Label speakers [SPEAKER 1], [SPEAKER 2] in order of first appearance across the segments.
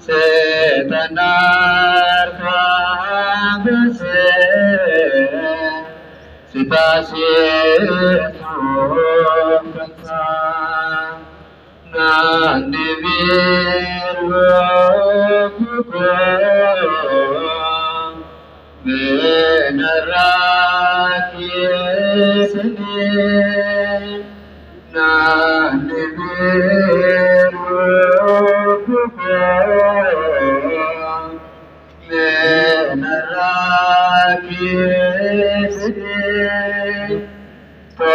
[SPEAKER 1] Setenar kabese sitasi sukasa nandiviru kuko benaraki sini nandiviru kuko benaraki sini to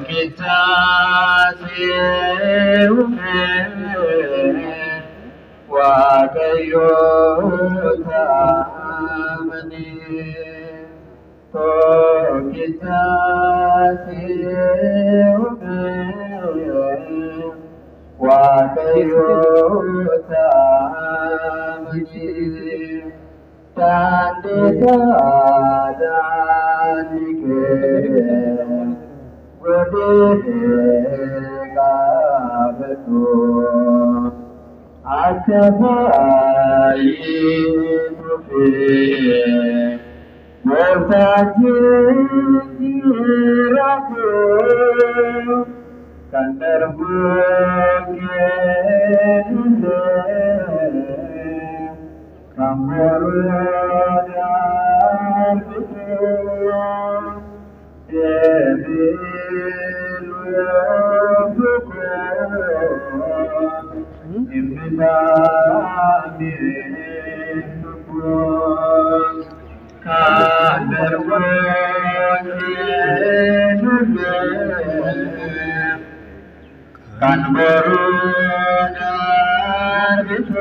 [SPEAKER 1] kita siume wakayota mani to kita siume wakayota mani tandisa danike Wadega betu akabai tufi Murtajiraku kandarbuke kamurudar betu Kan berunar itu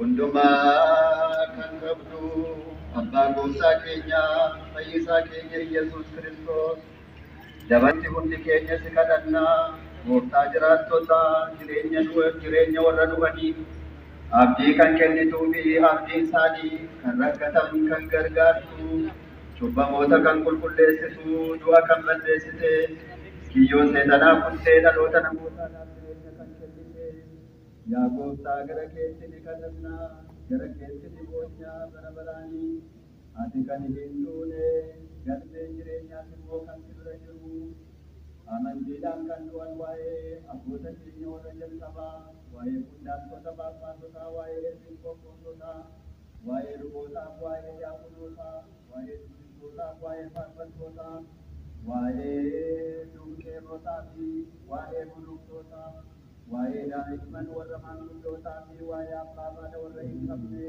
[SPEAKER 2] hundumaa kan qabdu abbaa gooftaa keenya fayyisaa keenya Yesuus Kiristoos dabatti hundi keenya si kadhannaa gooftaa jiraattota jireenya warra dhufanii abdii kan kennituu fi abdii isaanii kan rakkatan kan gargaartu cubbamoota kan qulqulleessitu du'a kan balleessite kiyyoo seetanaa kuttee dhaloota namootaadhaaf jireenya kan kennite yaa gooftaa gara keetti ni kadhannaa gara keetti ni boonyaa bara baraanii ati kan hin duune galmeen jireenyaas immoo kan si bira jiru amantiidhaan kan du'an waa'ee abboota keenya warra jalqabaa waa'ee qondaaltota baaphaatotaa waa'ee eebbisoota waa'ee lubootaaf waa'ee diyaaqonootaa waa'ee dubbistootaaf waa'ee faarfattootaa waa'ee dunqeerrotaa fi waa'ee bulluqtootaa waa'ee daa'imman warra maanguddootaa fi waa'ee abbaa haadha warra hin qabne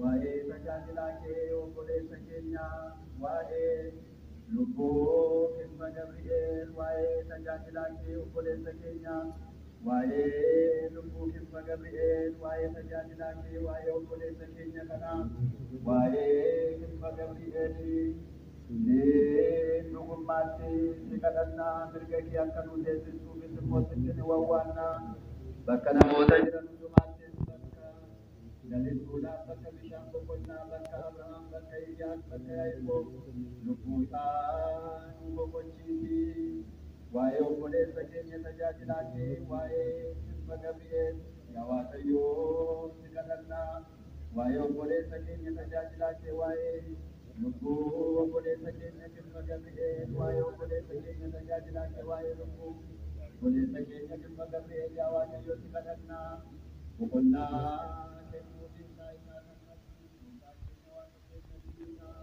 [SPEAKER 2] waa'ee tajaajilaa kee obboleessa keenya waa'ee lubbuu Kimba Gabri'eel waa'ee tajaajilaa kee obboleessa keenya waa'ee lubbuu Kimba Gabri'eel waa'ee tajaajilaa kee waa'ee obboleessa keenya kana waa'ee Kimba Gabri'eel dhugummaatti si kadhannaa mirga kee akka nu teessisuufis immoo sitti ni wawwaannaa bakka namoota jiran hundumaattis bakka jallisuudhaaf bakka bishaan boqonnaa bakka Abrahaam bakka Iyyaas bakka Yaaqoob lubbuudhaan nu boqochiisi waa'ee obboleessa keenya tajaajilaa kee waa'ee Kimba Gabri'eel yaa Waaqayyoo si kadhannaa waa'ee obboleessa keenya tajaajilaa kee waa'ee lubbuu obboleessa keenya Kimba Gabri'eel waa'ee obboleessa keenya tajaajilaa kee waa'ee lubbuu obboleessa keenya Kimba Gabri'eel yaa Waaqayyoo si kadhannaa boqonnaa kennuutiin taayitaa kan qabdu gooftaa keenya waaqa keenya dhiisaa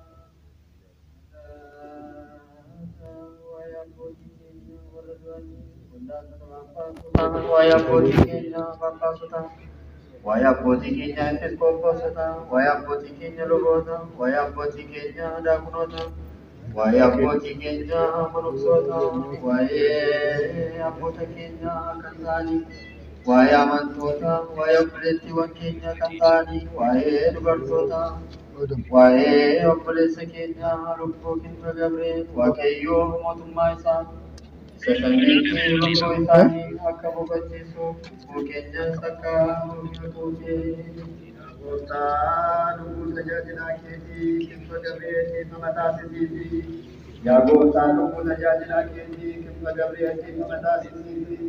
[SPEAKER 2] waa'ee abbootii keenya warra du'anii qondaaltota baaphaatotaa waa'ee abbootii keenya baaphaatotaa waa'ee abbootii keenya episkoopoosota waa'ee abbootii keenya luboota waa'ee abbootii keenya daakunoota waa'ee abbootii keenya monoksoota waa'ee abboota keenya kan ta'anii waa'ee amantoota waa'ee obboleettiiwwan keenya kan ta'anii waa'ee dubartoota waa'ee obboleessa keenya lubbuu Kimba Gabri'eel Waaqayyoo mootummaa isaa Sasaniifi lubbuu isaanii akka boqochiisuuf lubbuu keenyas akka hojjetuufi gooftaa lubbuu tajaajilaa keetii Kimba Gabri'eeliif mataasisiifi yaa gooftaa lubbuu tajaajilaa keetii Kimba Gabri'eeliif mataasisiifi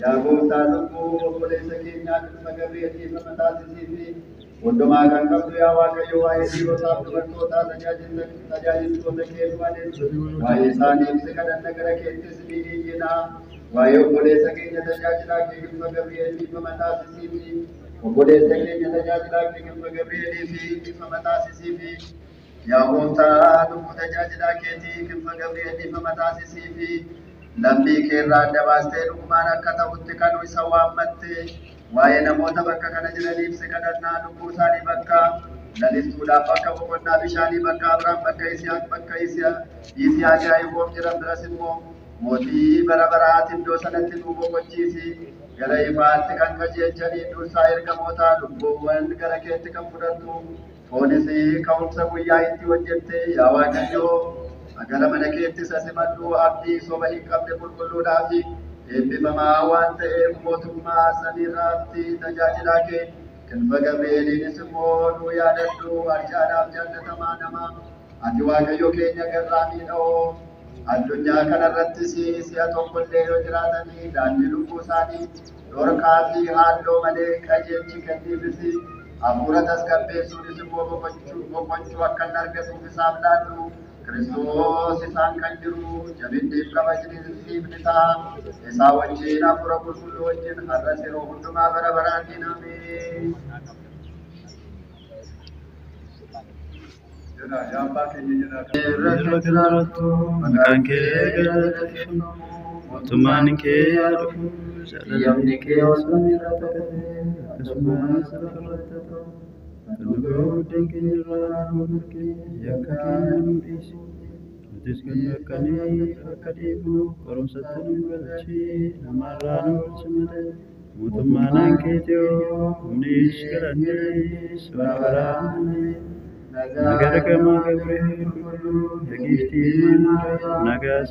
[SPEAKER 2] yaa gooftaa lubbuu obboleessa keenyaa Kimba Gabri'eeliif mataasisiifi hundumaa kan qabdu yaa Waaqayyo waa'ee dhiirotaaf dubartootaa tajaajiltoota kee du'anis waa'ee isaaniif si kadhanna gara keettis ni iyyina waa'ee obboleessa keenya tajaajilaa kee Kimba Gabri'eeliif mataasisiifi obboleessa keenya tajaajilaa kee Kimba Gabri'eeliif mataasisiifi yaa gooftaa lubbuu tajaajilaa keetii Kimba Gabri'eeliif mataasisiifi lammii keerraa adda baastee dhugumaan akka ta'utti kan isa waammatte waa'ee namoota bakka kana jiraniif si kadhannaa lubbuu isaanii bakka lalistuudhaaf bakka boqonnaa bishaanii bakka Abrahaam bakka Yisihaaq bakka Yisihaaq Yaaqoob jiran biras immoo mootii bara baraatti iddoo sanatti nu boqochiisi gara ifaatti kan qajeelchanii dursaa ergamootaa lubbuuwwan gara keetti kan fudhattu foonis ka'umsa guyyaa itti hojjette yaa Waaqayyoo gara mana keetti simadhu abdii soba hin qabne qulqulluudhaa fi eebbifamaa waan ta'eef mootummaa samiirraatti tajaajilaa kee Kimba Gabri'eeliinis immoo nu yaadadhu arjaadhaaf jaallatamaa nama ati Waaqayyo keenya garraa miidha'oo addunyaa kanarrattis si'a tokkollee yoo jiraatanii daandii lubbuu isaanii dhorkaa fi haalloo malee qajeelchi kenniifis hafuura tasgabbeessuunis immoo boqochuu akka hin argatuuf isaaf laadhu Kiristoos isaan kan jiru jabinniif kabajniif ni ta'a isaa wajjin hafuura qulqulluu wajjin har'as yeroo hundumaa bara baraatiin ameen.
[SPEAKER 3] Maqaan kee galateeffamu, mootummaan kee haa dhufu, jaalalli kee samii irratti akkasumas lafa irratti haa ta'u. Kan nu gooddeen keenya irraa nu mirgi, yakka keenya nu dhiisi. Nutis kan akkanii akka dhiifnu qorumsatti nu galchi, namarraa nu oolchi malee. Mutummanan keetio humnis garanis barabarani nagar gama Gabriel yagifti nagas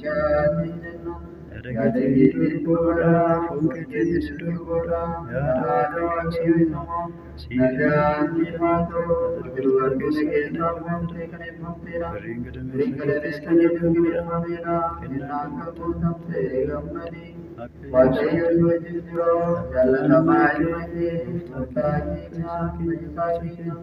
[SPEAKER 3] Adagati durboda funketis durboda yada kasama sida
[SPEAKER 2] Nirmato Gurugurgusegena Bhamte Kane Bhamtera Ringadamesakis Kane Bhamtera Kinaka Bhamte Gamnadi Vajayo Yojindro Jalanamai Mati Mutaki Chak Mayukakina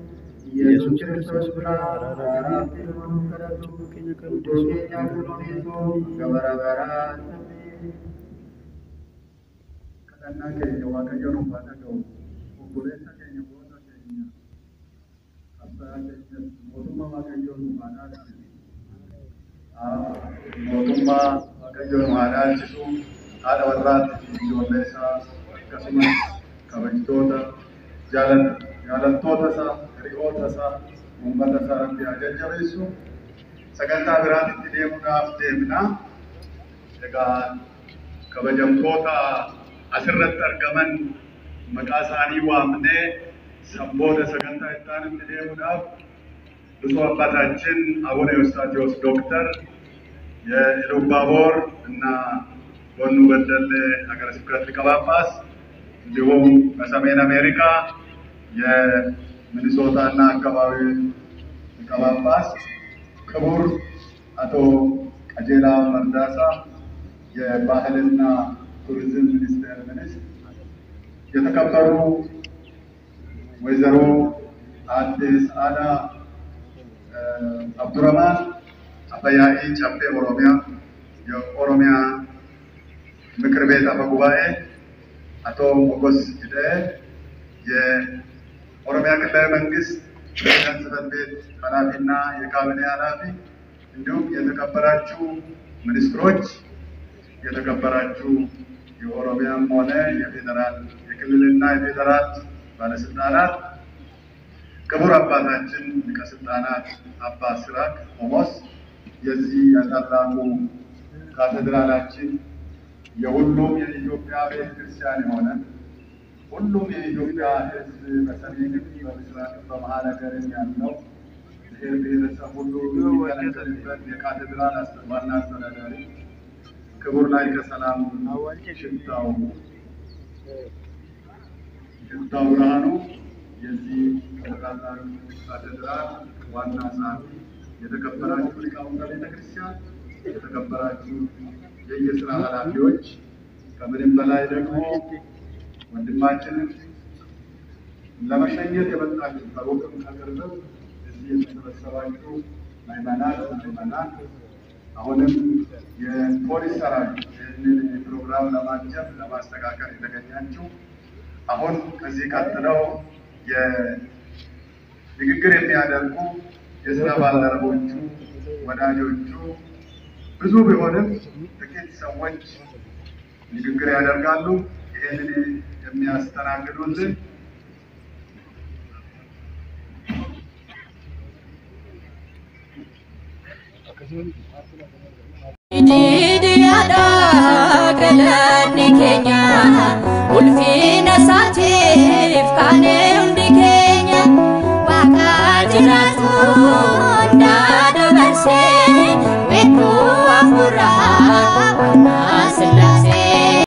[SPEAKER 2] Yesus Kristus Berara Firman Karatu Kenya Kuruniso Gavara Karena kenya Waaqayyo Rumpata Gau Obbolesa kenya Boona kenya Abbaa keenya mootummaa Waaqayyo Rumpata mootummaa Waaqayyo Rumpata jiru haadha warraatti ijoollee isaa akkasumas kabajtoota jaalattoota isaa hiriyoota isaa uummata isaa irratti jajjabeessu sagantaa biraatti deemuudhaaf deemna. Egaa kabajamtoota asirratti argaman maqaa isaanii waamnee sabboota sagantaa itti aanutti deemuudhaaf ብፁዕ አባታችን አቡነ ኤዎስጣቴዎስ ዶክተር የኢሉባቦር እና ጎኑ በደሌ ሀገረ ስብከት ሊቀ ጳጳስ እንዲሁም በሰሜን አሜሪካ የሚኒሶታ እና አካባቢ ሊቀ ጳጳስ ክቡር አቶ ቀጀላ መርዳሳ የባህልና ቱሪዝም ሚኒስቴር ሚኒስትር የተከበሩ ወይዘሮ አዲስ አዳ አብዱረህማን አባያኢ ጨፌ ኦሮሚያ የኦሮሚያ ምክር ቤት አፈ ጉባኤ አቶ ሞገስ ሂደህ የኦሮሚያ ክልላዊ መንግስት ፕሬዝዳንት ጽሕፈት ቤት ኃላፊና የካቢኔ ኃላፊ እንዲሁም የተከበራችሁ ሚኒስትሮች የተከበራችሁ የኦሮሚያም ሆነ የፌደራል የክልልና የፌደራል ባለስልጣናት ክቡር አባታችን ሊቀ ሥልጣናት አባ ሲራክ ቆሞስ የዚህ የታላቁ ካቴድራላችን የሁሉም የኢትዮጵያ ቤተክርስቲያን የሆነ ሁሉም የኢትዮጵያ ሕዝብ በሰሜንም በምስራቅም በመሀል ሀገርም ያለው ብሔር ብሔረሰብ ሁሉ የሚገለገልበት የካቴድራል ዋና አስተዳዳሪ ክቡር ላይከ ሰላም ሽታው ብርሃኑ የዚህ ተቃጣሪ ካቴድራል ዋና ጸሐፊ የተከበራችሁ ሊቃውንተ ቤተክርስቲያን የተከበራችሁ የየስራ ኃላፊዎች ከምንም በላይ ደግሞ ወንድማችንን ለመሸኘት የመጣችሁ ከሩቅም ከቅርብም እዚህ የተሰበሰባችሁ ምዕመናን አሁንም የፖሊስ ሰራዊት ይህንን ፕሮግራም ለማጀብ ለማስተካከል የተገኛችሁ አሁን ከዚህ ቀጥለው የንግግር የሚያደርጉ የስራ ባልደረቦቹ ወዳጆቹ ብዙ ቢሆንም ጥቂት ሰዎች ንግግር ያደርጋሉ። ይሄንን የሚያስተናግዱልን
[SPEAKER 4] Idi ada kelani Kenya ulfi